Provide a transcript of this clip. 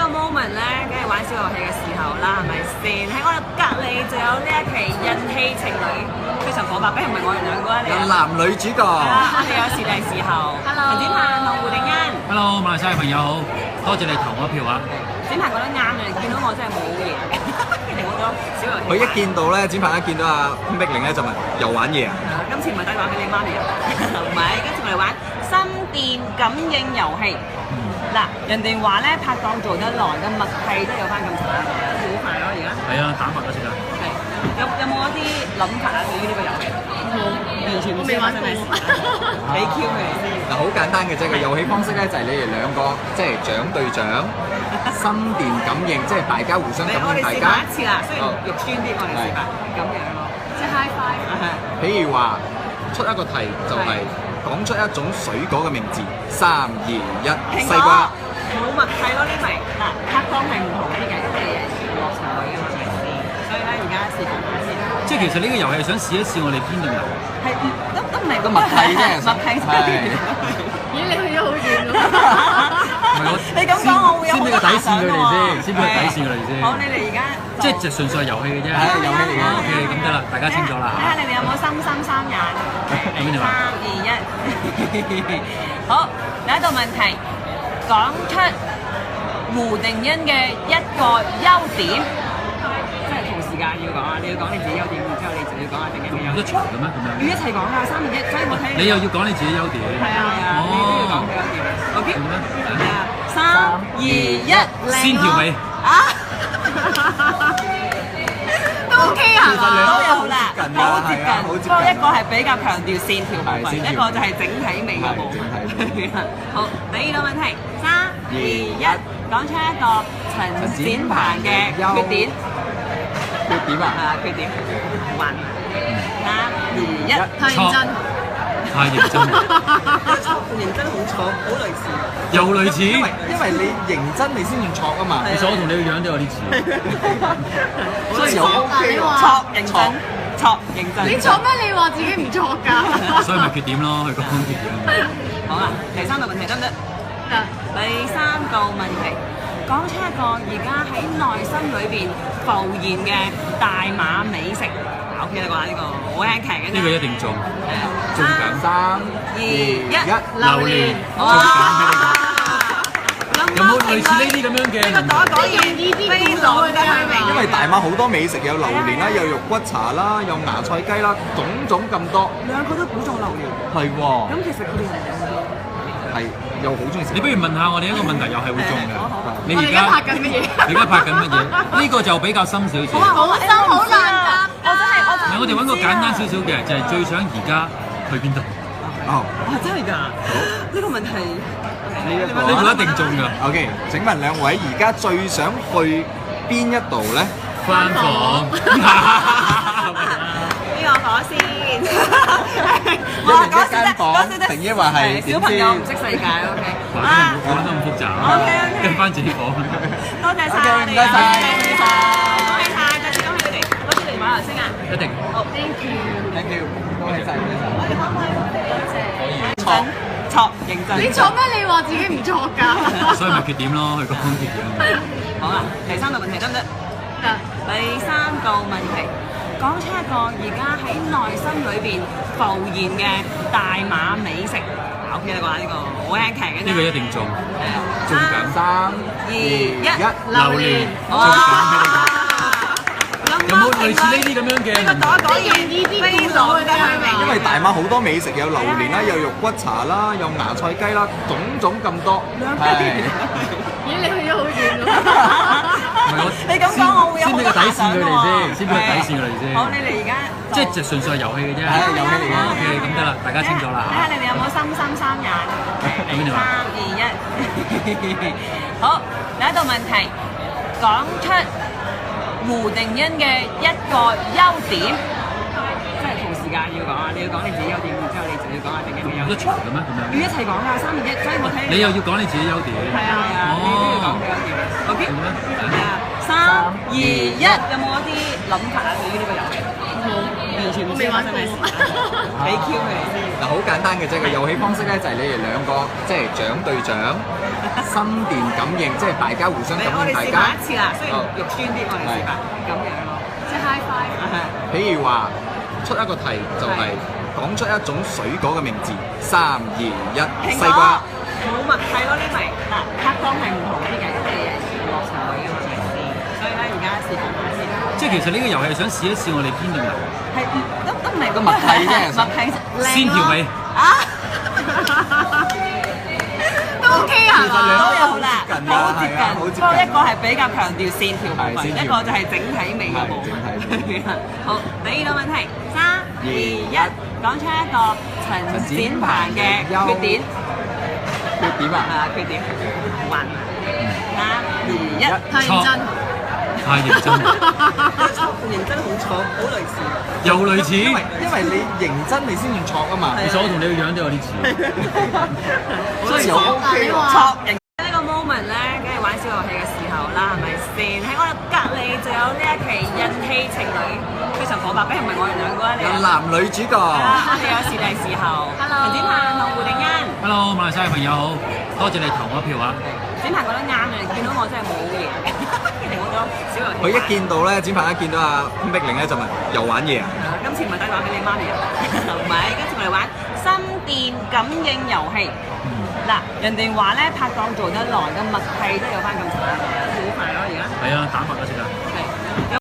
個 moment 咧，梗係玩小遊戲嘅時候啦，係咪先？喺我哋隔離就有呢一期人氣情侶非常火爆，梗係唔係我哋兩個啦？有男女主角。係啦，我哋有時第時候。Hello。陳展鵬同胡定欣。Hello， 馬來西亞朋友好，多謝你投我票啊！展鵬覺得啱嘅，見到我真係冇嘢嘅，嚟好多小遊戲。佢一見到咧，展鵬一見到阿潘碧玲咧就問又玩嘢啊！今次唔係打電話俾你媽咪啊，唔係，今次我哋玩心電感應遊戲。嗱，人哋話咧拍檔做得耐嘅默契都有翻咁長，好快咯而家。係啊，打埋嗰時間。係，有冇一啲諗法啊？對於呢個遊戲？冇，完全唔知發生咩事。俾 Q 佢哋先。嗱，好簡單嘅啫，個遊戲方式咧就係你哋兩個即係獎對獎，心電感應，即係大家互相感我哋試應大家。下一次啦，雖然肉酸啲，我哋試下咁樣咯，即係 high five。譬如話出一個題就係講出一種水果嘅名字，3、2、1，西瓜。冇默契咯，呢咪嗱拍檔係唔同啲嘅，因為落場女啊嘛，係咪先？所以咧而家試講下先。即係其實呢個遊戲係想試一試我哋邊度人。係都唔係個默契啫，默契啫。咦？你去咗好遠喎！你咁講我會有好多遐想喎。先俾個底線佢哋先。好，你哋而家即係就純粹係遊戲嘅啫。係遊戲嚟嘅。OK，咁得啦，大家清楚啦。睇下你哋有冇心心三眼。3、2、1。好，第一道問題，講出胡定欣嘅一個優點。即係同時間要講啊！你要講你自己優點，然之後你就要講下定欣嘅優點。唔一齊嘅咩？咁樣。要一齊講㗎，3、2、1，所以我睇你又要講你自己優點。係啊係啊，你都要講佢優點。OK。係啊，3、2、1，先條尾。啊！都 OK 係嘛？都有啦，好接近。不過一個係比較強調線條部分，一個就係整體美嘅部分。好，第二個問題，3、2、1，講出一個陳展鵬嘅缺點。缺點啊？係啊，缺點。還。3、2、1，太認真。太認真。認真好錯，好類似。又類似。因為你認真你先至錯啊嘛。其實我同你個樣都有啲似。所以又 OK 喎。錯認真，錯認真。你錯咩？你話自己唔錯㗎。所以咪缺點咯，佢講缺點。好啦，第三個問題得唔得？得。第三個問題，講出一個而家喺內心裏邊浮現嘅大馬美食。OK 啦啩，呢個好輕騎嘅啫。呢個一定中。中獎。3、2、1，榴蓮。中獎嘅呢個。有冇類似呢啲咁樣嘅？呢個講嘢飛佬嘅係咪？因為大馬好多美食，有榴蓮啦，有肉骨茶啦，有芽菜雞啦，種種咁多。兩個都估中榴蓮。係喎。咁其實佢哋係又好中意食。你不如問下我哋一個問題，又係會中嘅。你而家拍緊乜嘢？你而家拍緊乜嘢？呢個就比較深少少。好深好難㗎。我哋揾個簡單少少嘅，就係最想而家去邊度？哦。哇！真係㗎。呢個問題。呢個一定中㗎。OK， 請問兩位而家最想去邊一度咧？翻房。邊個講先？一人一間房，定抑或係小朋友唔識世界 ？OK。哇！講得咁複雜。OK。跟翻自己房。多謝晒，唔該晒，恭喜晒，再次恭喜佢哋，多謝嚟馬來西亞。一定。好 ，Thank you。恭喜晒，恭喜晒。我哋可唔可以可以。錯認真。你錯咩？你話自己唔錯㗎。所以咪缺點咯，佢講缺點。好啦，第三個問題得唔得？得。第三個問題，講出一個而家喺內心裏邊浮現嘅大馬美食。OK 啦啩，呢個好輕騎嘅啫。呢個一定中。中獎。3、2、1，榴蓮。中獎嘅呢個。有冇類似呢啲咁樣嘅？呢個講嘢飛佬嘅係咪？因為大馬好多美食，有榴蓮啦，有肉骨茶啦，有芽菜雞啦，種種咁多。咦？你去咗好遠喎！你咁講我會有好多遐想喎。先俾個底線佢哋先。好，你哋而家即係就純粹係遊戲嘅啫。係遊戲嚟嘅。OK，咁得啦，大家清楚啦。睇下你哋有冇心心三眼。3、2、1。好，第一道問題，講出胡定欣嘅一個優點。即係同時間要講啊！你要講你自己優點，然之後你就要講下定欣嘅優點。一齊嘅咩？咁樣。要一齊講㗎，3、2、1，所以我睇你又要講你自己優點。係啊係啊，你都要講佢優點。OK。係啊，3、2、1，有冇一啲諗法啊？對於呢個遊戲？冇，完全唔知發生咩事。俾 Q 佢哋先。嗱，好簡單嘅啫，個遊戲方式咧就係你哋兩個即係獎對獎，心電感應，即係大家互相感我哋應，大試下家一次啦，雖然肉酸啲，我哋試下咁樣咯。即係 high five。譬如話出一個題就係講出一種水果嘅名字，3、2、1，西瓜。冇默契咯，呢咪嗱拍檔係唔同啲嘅，因為落場女嘅嘛，所以咧而家試講下先。即係其實呢個遊戲係想試一試我哋邊度人係都唔係個默契啫默契先條尾。啊！都 OK 啊其實兩都有啦，好好接近，接近係啊好接近不過一個係比較強調線條部分，係線條一個就係整體味嘅部分。好，第二個問題，3、2、1，講出一個陳展鵬嘅缺點。缺點啊？缺點，還3、2、1，太認真。太認真，認真好錯，好類似。又類似。因為你認真你先算錯啊嘛。其實我同你個樣都有啲似。所以又 OK 喎。錯型呢個 moment 咧，梗係玩小遊戲嘅時候啦，係咪先？喺我隔離就有呢一期人氣情侶非常火爆，梗係唔係我哋兩個啊？有男女主角。係啦，我哋有時第時候， Hello 陳展鵬同胡定欣。 Hello，馬來西亞朋友好，多謝你投我一票啊！展鵬覺得啱嘅，見到我真係冇嘢，停我咗小遊戲。佢一見到咧，展鵬一見到阿潘碧玲咧，就問又玩嘢啊！今次唔係打電話俾你媽咪啊，唔係，今次我哋玩心電感應遊戲。嗱，人哋話咧拍檔做得耐嘅默契都有翻咁長，好快咯而家。係啊，打發咗先啊！